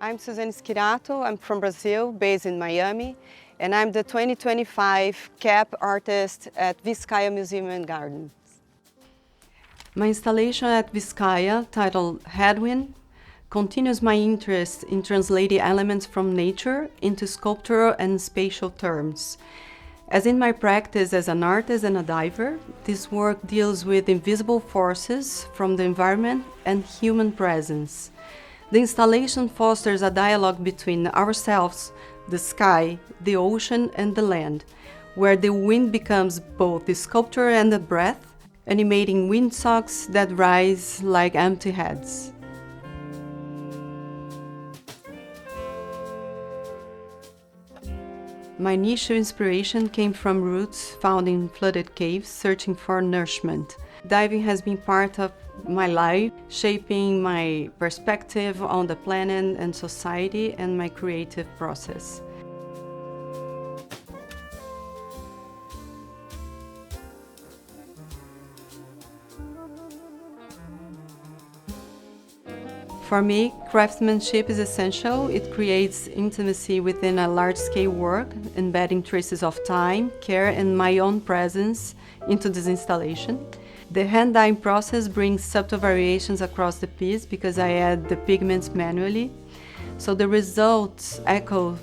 I'm Susanne Schirato. I'm from Brazil, based in Miami, and I'm the 2025 CAP artist at Vizcaya Museum and Gardens. My installation at Vizcaya, titled Headwind, continues my interest in translating elements from nature into sculptural and spatial terms. As in my practice as an artist and a diver, this work deals with invisible forces from the environment and human presence. The installation fosters a dialogue between ourselves, the sky, the ocean, and the land, where the wind becomes both the sculpture and the breath, animating windsocks that rise like empty heads. My initial inspiration came from roots found in flooded caves searching for nourishment. Diving has been part of my life, shaping my perspective on the planet and society and my creative process. For me, craftsmanship is essential. It creates intimacy within a large-scale work, embedding traces of time, care, and my own presence into this installation. The hand-dyeing process brings subtle variations across the piece because I add the pigments manually. So the results echo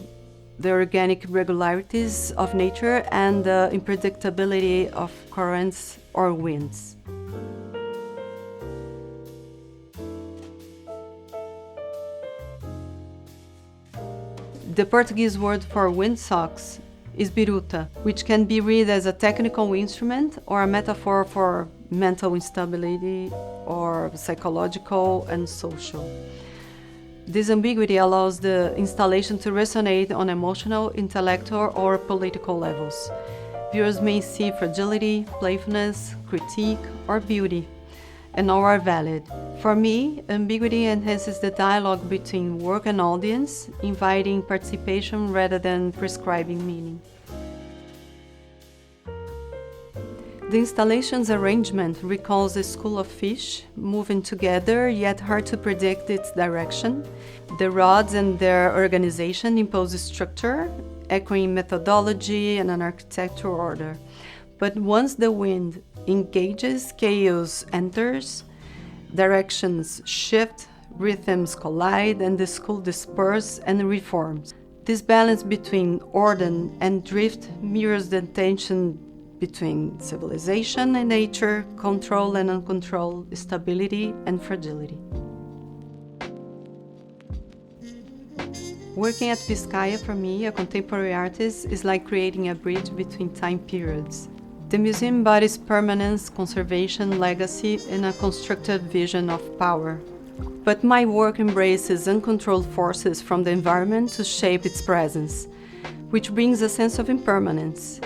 the organic regularities of nature and the unpredictability of currents or winds. The Portuguese word for windsocks is biruta, which can be read as a technical instrument or a metaphor for mental instability or psychological and social. This ambiguity allows the installation to resonate on emotional, intellectual, or political levels. Viewers may see fragility, playfulness, critique, or beauty, and all are valid. For me, ambiguity enhances the dialogue between work and audience, inviting participation rather than prescribing meaning. The installation's arrangement recalls a school of fish, moving together, yet hard to predict its direction. The rods and their organization impose structure, echoing methodology and an architectural order. But once the wind engages, chaos enters, directions shift, rhythms collide, and the school disperses and reforms. This balance between order and drift mirrors the tension between civilization and nature, control and uncontrolled, stability and fragility. Working at Vizcaya, for me, a contemporary artist, is like creating a bridge between time periods. The museum embodies permanence, conservation, legacy, and a constructed vision of power. But my work embraces uncontrolled forces from the environment to shape its presence, which brings a sense of impermanence.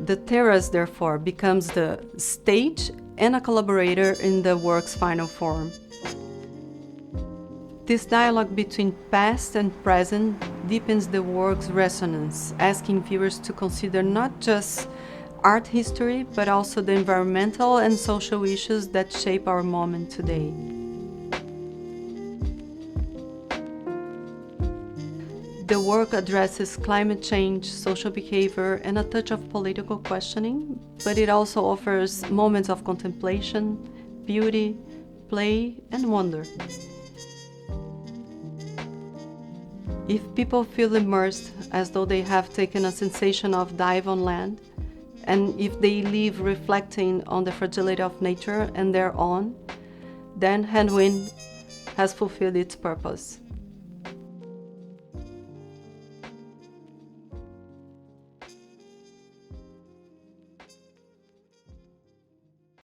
The terrace, therefore, becomes the stage and a collaborator in the work's final form. This dialogue between past and present deepens the work's resonance, asking viewers to consider not just art history, but also the environmental and social issues that shape our moment today. The work addresses climate change, social behavior, and a touch of political questioning, but it also offers moments of contemplation, beauty, play, and wonder. If people feel immersed as though they have taken a sensation of dive on land, and if they leave reflecting on the fragility of nature and their own, then Headwind has fulfilled its purpose.